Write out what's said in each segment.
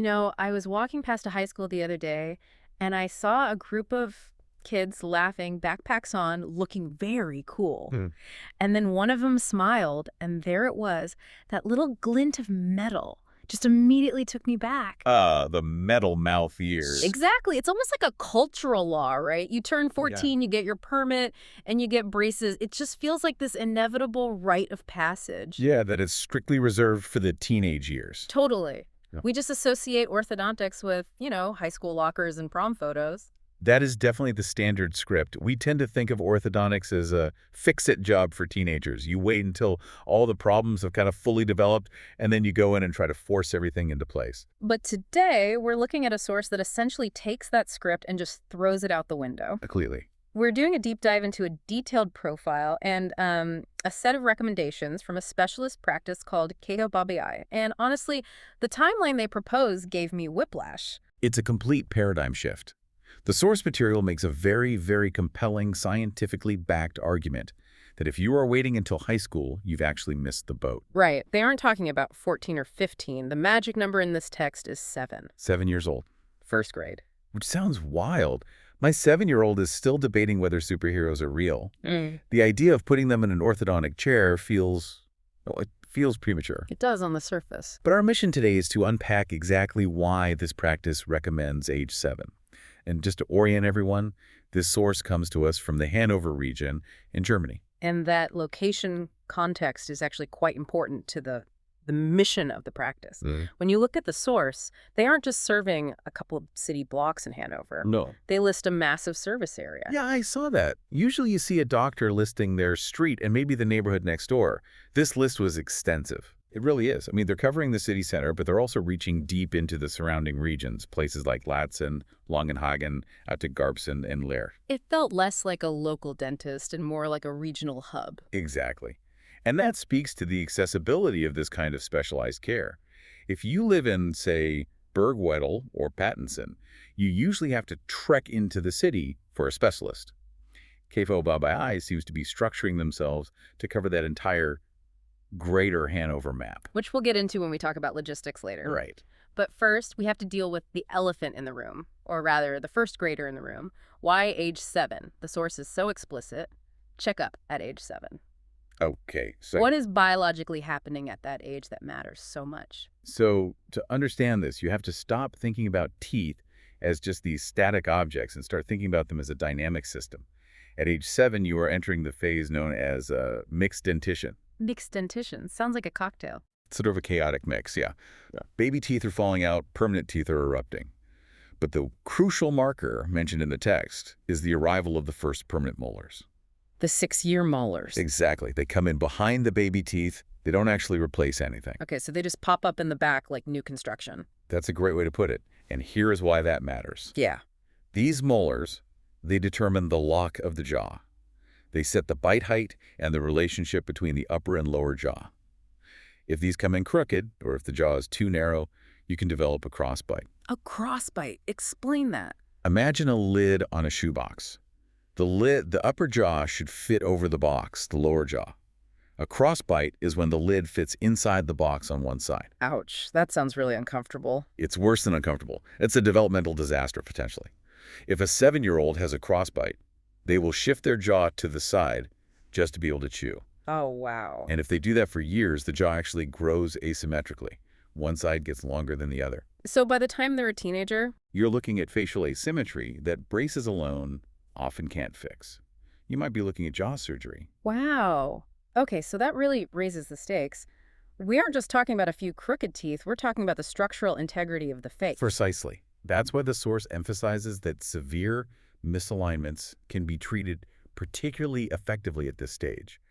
I was walking past a high school the other day, and I saw a group of kids laughing, backpacks on, looking very cool. And then one of them smiled, and there it was, that little glint of metal just immediately took me back. The metal mouth years. Exactly. It's almost like a cultural law, right? You turn 14, you get your permit, and you get braces. It just feels like this inevitable rite of passage. Yeah, that is strictly reserved for the teenage years. Totally. Yeah. We just associate orthodontics with, high school lockers and prom photos. That is definitely the standard script. We tend to think of orthodontics as a fix-it job for teenagers. You wait until all the problems have kind of fully developed, and then you go in and try to force everything into place. But today, we're looking at a source that essentially takes that script and just throws it out the window. Clearly. We're doing a deep dive into a detailed profile and a set of recommendations from a specialist practice called KFOBABAI. And honestly, the timeline they propose gave me whiplash. It's a complete paradigm shift. The source material makes a very, very compelling, scientifically backed argument that if you are waiting until high school, you've actually missed the boat. Right. They aren't talking about 14 or 15. The magic number in this text is 7. 7 years old. First grade. Which sounds wild. My 7-year-old is still debating whether superheroes are real. The idea of putting them in an orthodontic chair feels premature. It does on the surface. But our mission today is to unpack exactly why this practice recommends age 7. And just to orient everyone, this source comes to us from the Hanover region in Germany. And that location context is actually quite important to the mission of the practice. When you look at the source, they aren't just serving a couple of city blocks in Hanover. No. They list a massive service area. Yeah, I saw that. Usually you see a doctor listing their street and maybe the neighborhood next door. This list was extensive. It really is. I mean, they're covering the city center, but they're also reaching deep into the surrounding regions, places like Latsen, Langenhagen, out to Garbsen and Leer. It felt less like a local dentist and more like a regional hub. Exactly. And that speaks to the accessibility of this kind of specialized care. If you live in, say, Bergwedel or Pattinson, you usually have to trek into the city for a specialist. KFOBABAI seems to be structuring themselves to cover that entire greater Hanover map. Which we'll get into when we talk about logistics later. Right. But first, we have to deal with the elephant in the room, or rather, the first grader in the room. Why age 7? The source is so explicit. Check up at age 7. Okay. So what is biologically happening at that age that matters so much? So to understand this, you have to stop thinking about teeth as just these static objects and start thinking about them as a dynamic system. At age 7, you are entering the phase known as mixed dentition. Mixed dentition. Sounds like a cocktail. Sort of a chaotic mix, yeah. Baby teeth are falling out, permanent teeth are erupting. But the crucial marker mentioned in the text is the arrival of the first permanent molars. The 6-year molars. Exactly. They come in behind the baby teeth. They don't actually replace anything. Okay, so they just pop up in the back like new construction. That's a great way to put it. And here is why that matters. Yeah. These molars, they determine the lock of the jaw. They set the bite height and the relationship between the upper and lower jaw. If these come in crooked, or if the jaw is too narrow, you can develop a crossbite. A crossbite. Explain that. Imagine a lid on a shoebox. The upper jaw should fit over the box, the lower jaw. A crossbite is when the lid fits inside the box on one side. Ouch. That sounds really uncomfortable. It's worse than uncomfortable. It's a developmental disaster, potentially. If a 7-year-old has a crossbite, they will shift their jaw to the side just to be able to chew. Oh, wow. And if they do that for years, the jaw actually grows asymmetrically. One side gets longer than the other. So by the time they're a teenager, you're looking at facial asymmetry that braces alone often can't fix. You might be looking at jaw surgery. Wow. Okay, so that really raises the stakes. We aren't just talking about a few crooked teeth. We're talking about the structural integrity of the face. Precisely. That's why the source emphasizes that severe misalignments can be treated particularly effectively at this stage.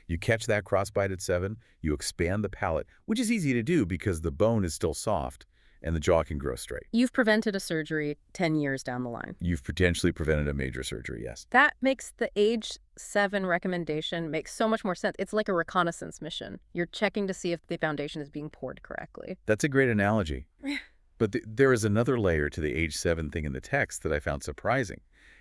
You catch that crossbite at 7, you expand the palate, which is easy to do because the bone is still soft and the jaw can grow straight. You've prevented a surgery 10 years down the line. You've potentially prevented a major surgery, yes. That makes the age 7 recommendation make so much more sense. It's like a reconnaissance mission. You're checking to see if the foundation is being poured correctly. That's a great analogy. But there is another layer to the age 7 thing in the text that I found surprising.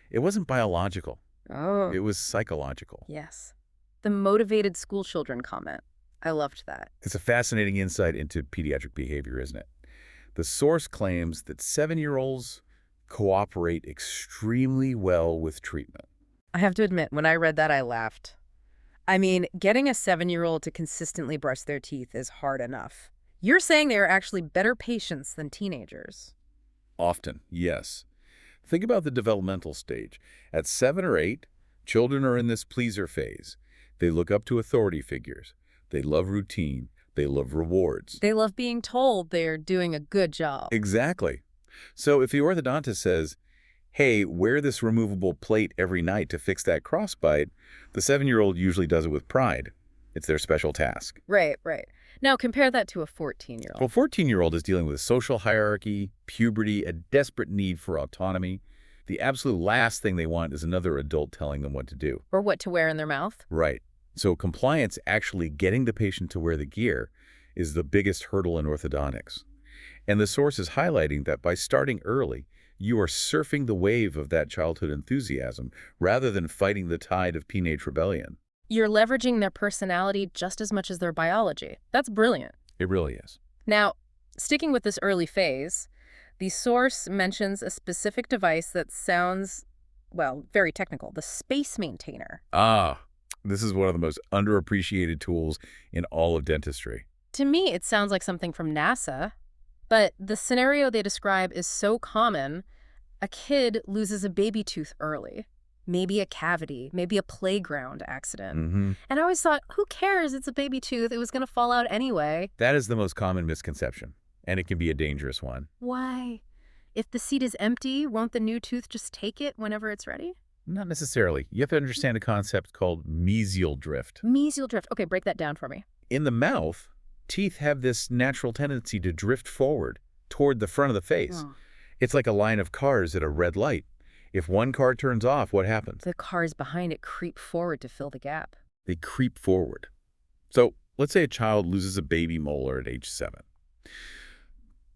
It wasn't biological. Oh. It was psychological. Yes. The motivated school children comment. I loved that. It's a fascinating insight into pediatric behavior, isn't it? The source claims that 7-year-olds cooperate extremely well with treatment. I have to admit, when I read that, I laughed. I mean, getting a 7-year-old to consistently brush their teeth is hard enough. You're saying they are actually better patients than teenagers. Often, yes. Think about the developmental stage. At 7 or 8, children are in this pleaser phase. They look up to authority figures. They love routine. They love rewards. They love being told they're doing a good job. Exactly. So if the orthodontist says, hey, wear this removable plate every night to fix that crossbite, the 7-year-old usually does it with pride. It's their special task. Right. Now compare that to a 14-year-old. Well, a 14-year-old is dealing with social hierarchy, puberty, a desperate need for autonomy. The absolute last thing they want is another adult telling them what to do. Or what to wear in their mouth. Right. So compliance, actually getting the patient to wear the gear, is the biggest hurdle in orthodontics. And the source is highlighting that by starting early, you are surfing the wave of that childhood enthusiasm rather than fighting the tide of teenage rebellion. You're leveraging their personality just as much as their biology. That's brilliant. It really is. Now, sticking with this early phase, the source mentions a specific device that sounds, well, very technical, the space maintainer. This is one of the most underappreciated tools in all of dentistry. To me, it sounds like something from NASA, but the scenario they describe is so common. A kid loses a baby tooth early, maybe a cavity, maybe a playground accident. And I always thought, who cares? It's a baby tooth. It was going to fall out anyway. That is the most common misconception, and it can be a dangerous one. Why? If the seat is empty, won't the new tooth just take it whenever it's ready? Not necessarily. You have to understand a concept called mesial drift. Mesial drift. Okay, break that down for me. In the mouth, teeth have this natural tendency to drift forward toward the front of the face. It's like a line of cars at a red light. If one car turns off, what happens? The cars behind it creep forward to fill the gap. They creep forward. So let's say a child loses a baby molar at age 7.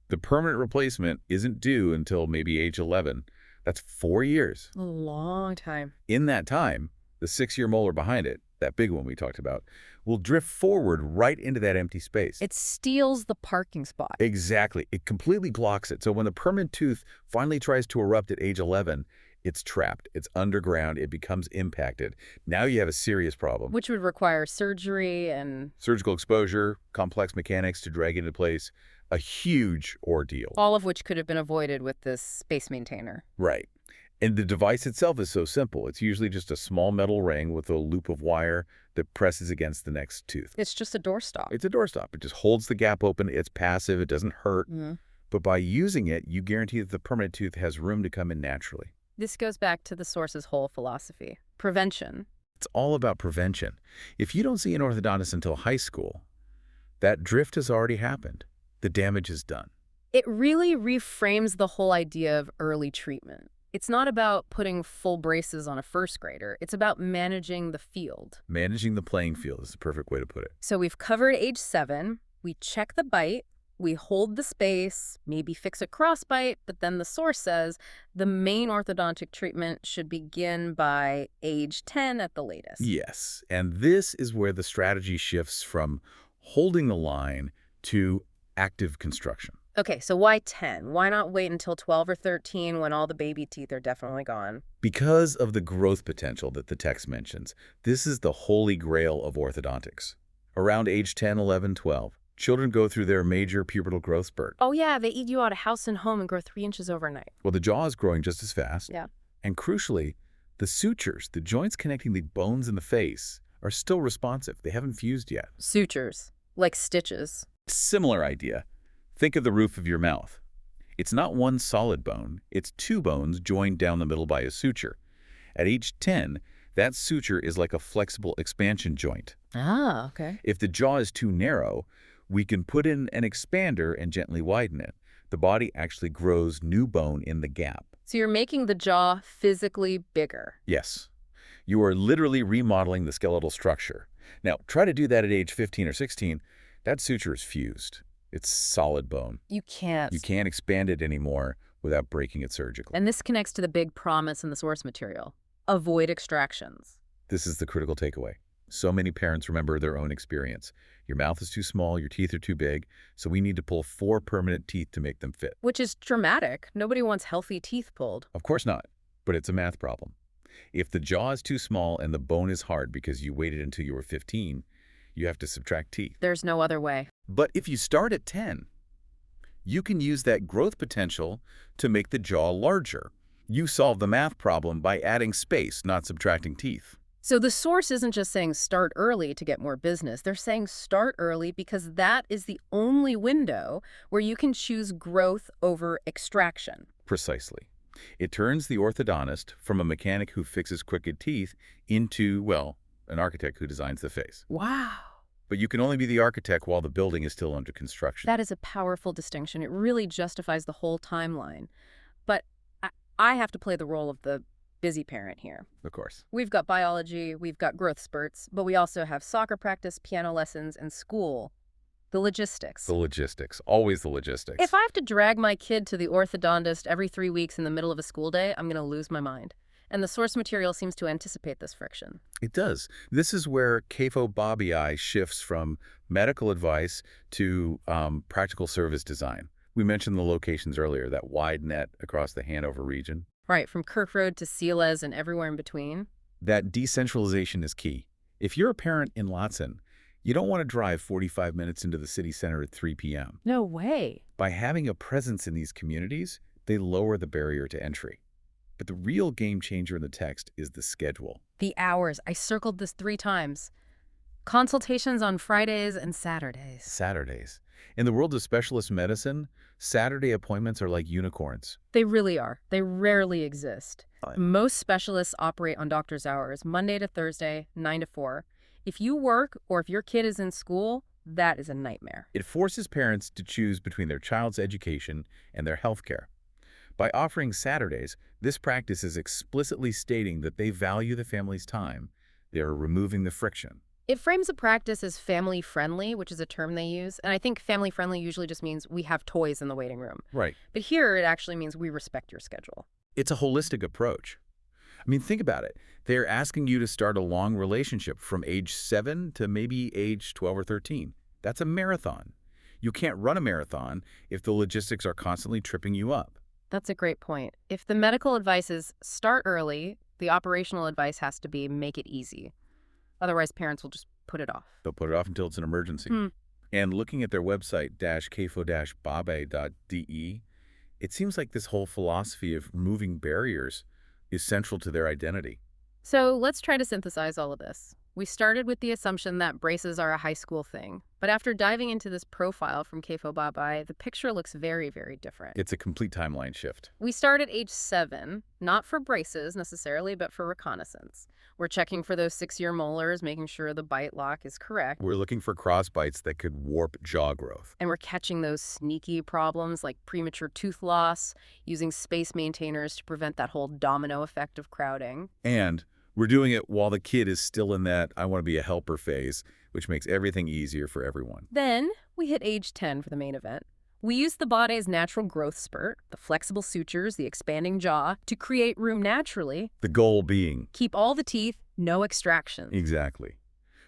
The permanent replacement isn't due until maybe age 11. That's 4 years. A long time. In that time, the 6-year molar behind it, that big one we talked about, will drift forward right into that empty space. It steals the parking spot. Exactly. It completely blocks it. So when the permanent tooth finally tries to erupt at age 11, it's trapped. It's underground. It becomes impacted. Now you have a serious problem. Which would require surgery and... surgical exposure, complex mechanics to drag it into place. A huge ordeal. all of which could have been avoided with this space maintainer. Right. And the device itself is so simple. It's usually just a small metal ring with a loop of wire that presses against the next tooth. It's just a doorstop. It's a doorstop. It just holds the gap open. It's passive. It doesn't hurt. But by using it, you guarantee that the permanent tooth has room to come in naturally. This goes back to the source's whole philosophy. Prevention. It's all about prevention. If you don't see an orthodontist until high school, that drift has already happened. The damage is done. It really reframes the whole idea of early treatment. It's not about putting full braces on a first grader. It's about managing the field. Managing the playing field is the perfect way to put it. So we've covered age 7. We check the bite. We hold the space, maybe fix a crossbite, but then the source says the main orthodontic treatment should begin by age 10 at the latest. Yes, and this is where the strategy shifts from holding the line to active construction. Okay, so why 10? Why not wait until 12 or 13 when all the baby teeth are definitely gone? Because of the growth potential that the text mentions, this is the holy grail of orthodontics. Around age 10, 11, 12, children go through their major pubertal growth spurt. Oh yeah, they eat you out of house and home and grow 3 inches overnight. Well, the jaw is growing just as fast. Yeah. And crucially, the sutures, the joints connecting the bones in the face, are still responsive. They haven't fused yet. Sutures, like stitches. Similar idea. Think of the roof of your mouth. It's not one solid bone. It's 2 bones joined down the middle by a suture. At age 10, that suture is like a flexible expansion joint. Ah, okay. If the jaw is too narrow, we can put in an expander and gently widen it. The body actually grows new bone in the gap. So you're making the jaw physically bigger. Yes. You are literally remodeling the skeletal structure. Now, try to do that at age 15 or 16. That suture is fused. It's solid bone. You can't. You can't expand it anymore without breaking it surgically. And this connects to the big promise in the source material. Avoid extractions. This is the critical takeaway. So many parents remember their own experience. Your mouth is too small, your teeth are too big, so we need to pull 4 permanent teeth to make them fit. Which is dramatic. Nobody wants healthy teeth pulled. Of course not, but it's a math problem. If the jaw is too small and the bone is hard because you waited until you were 15, you have to subtract teeth. There's no other way. But if you start at 10, you can use that growth potential to make the jaw larger. You solve the math problem by adding space, not subtracting teeth. So the source isn't just saying start early to get more business. They're saying start early because that is the only window where you can choose growth over extraction. Precisely. It turns the orthodontist from a mechanic who fixes crooked teeth into, well, an architect who designs the face. Wow. But you can only be the architect while the building is still under construction. That is a powerful distinction. It really justifies the whole timeline. But I have to play the role of the busy parent here. Of course. We've got biology, we've got growth spurts, but we also have soccer practice, piano lessons, and school. The logistics. The logistics. Always the logistics. If I have to drag my kid to the orthodontist every 3 weeks in the middle of a school day, I'm going to lose my mind. And the source material seems to anticipate this friction. It does. This is where KFOBABAI shifts from medical advice to practical service design. We mentioned the locations earlier, that wide net across the Hanover region. Right, from Kirk Road to Seales and everywhere in between. That decentralization is key. If you're a parent in Lawson, you don't want to drive 45 minutes into the city center at 3 p.m. No way. By having a presence in these communities, they lower the barrier to entry. But the real game changer in the text is the schedule. The hours. I circled this 3 times. Consultations on Fridays and Saturdays. Saturdays. In the world of specialist medicine, Saturday appointments are like unicorns. They really are. They rarely exist. Most specialists operate on doctor's hours, Monday to Thursday, 9 to 4. If you work or if your kid is in school, that is a nightmare. It forces parents to choose between their child's education and their health care. By offering Saturdays, this practice is explicitly stating that they value the family's time. They are removing the friction. It frames a practice as family-friendly, which is a term they use. And I think family-friendly usually just means we have toys in the waiting room. Right. But here it actually means we respect your schedule. It's a holistic approach. I mean, think about it. They're asking you to start a long relationship from age 7 to maybe age 12 or 13. That's a marathon. You can't run a marathon if the logistics are constantly tripping you up. That's a great point. If the medical advice is start early, the operational advice has to be make it easy. Otherwise, parents will just put it off. They'll put it off until it's an emergency. And looking at their website, kfo-babai.de, it seems like this whole philosophy of removing barriers is central to their identity. So let's try to synthesize all of this. We started with the assumption that braces are a high school thing. But after diving into this profile from KFOBABAI, the picture looks very, very different. It's a complete timeline shift. We start at age 7, not for braces necessarily, but for reconnaissance. We're checking for those 6-year molars, making sure the bite lock is correct. We're looking for cross bites that could warp jaw growth. And we're catching those sneaky problems like premature tooth loss, using space maintainers to prevent that whole domino effect of crowding. And we're doing it while the kid is still in that I want to be a helper phase, which makes everything easier for everyone. Then we hit age 10 for the main event. We use the body's natural growth spurt, the flexible sutures, the expanding jaw, to create room naturally. The goal being? Keep all the teeth, no extractions. Exactly.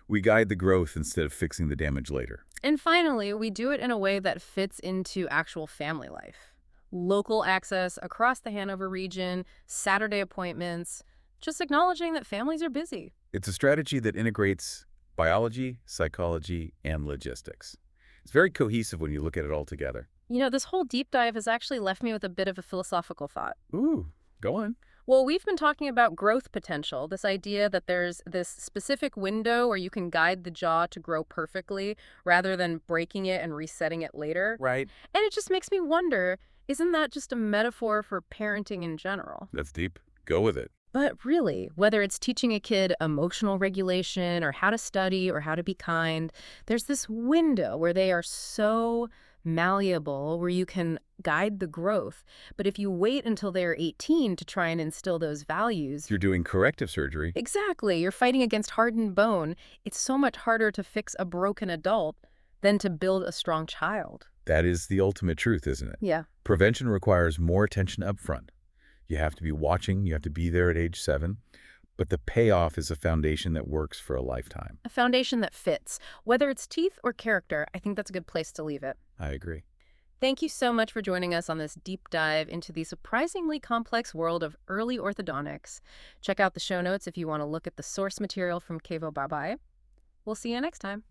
We guide the growth instead of fixing the damage later. And finally, we do it in a way that fits into actual family life. Local access across the Hanover region, Saturday appointments, just acknowledging that families are busy. It's a strategy that integrates biology, psychology, and logistics. It's very cohesive when you look at it all together. You know, this whole deep dive has actually left me with a bit of a philosophical thought. Ooh, go on. Well, we've been talking about growth potential, this idea that there's this specific window where you can guide the jaw to grow perfectly rather than breaking it and resetting it later. Right. And it just makes me wonder, isn't that just a metaphor for parenting in general? That's deep. Go with it. But really, whether it's teaching a kid emotional regulation or how to study or how to be kind, there's this window where they are so malleable, where you can guide the growth. But if you wait until they're 18 to try and instill those values... You're doing corrective surgery. Exactly. You're fighting against hardened bone. It's so much harder to fix a broken adult than to build a strong child. That is the ultimate truth, isn't it? Yeah. Prevention requires more attention up front. You have to be watching. You have to be there at age 7. but the payoff is a foundation that works for a lifetime. A foundation that fits. Whether it's teeth or character, I think that's a good place to leave it. I agree. Thank you so much for joining us on this deep dive into the surprisingly complex world of early orthodontics. Check out the show notes if you want to look at the source material from KFOBABAI. We'll see you next time.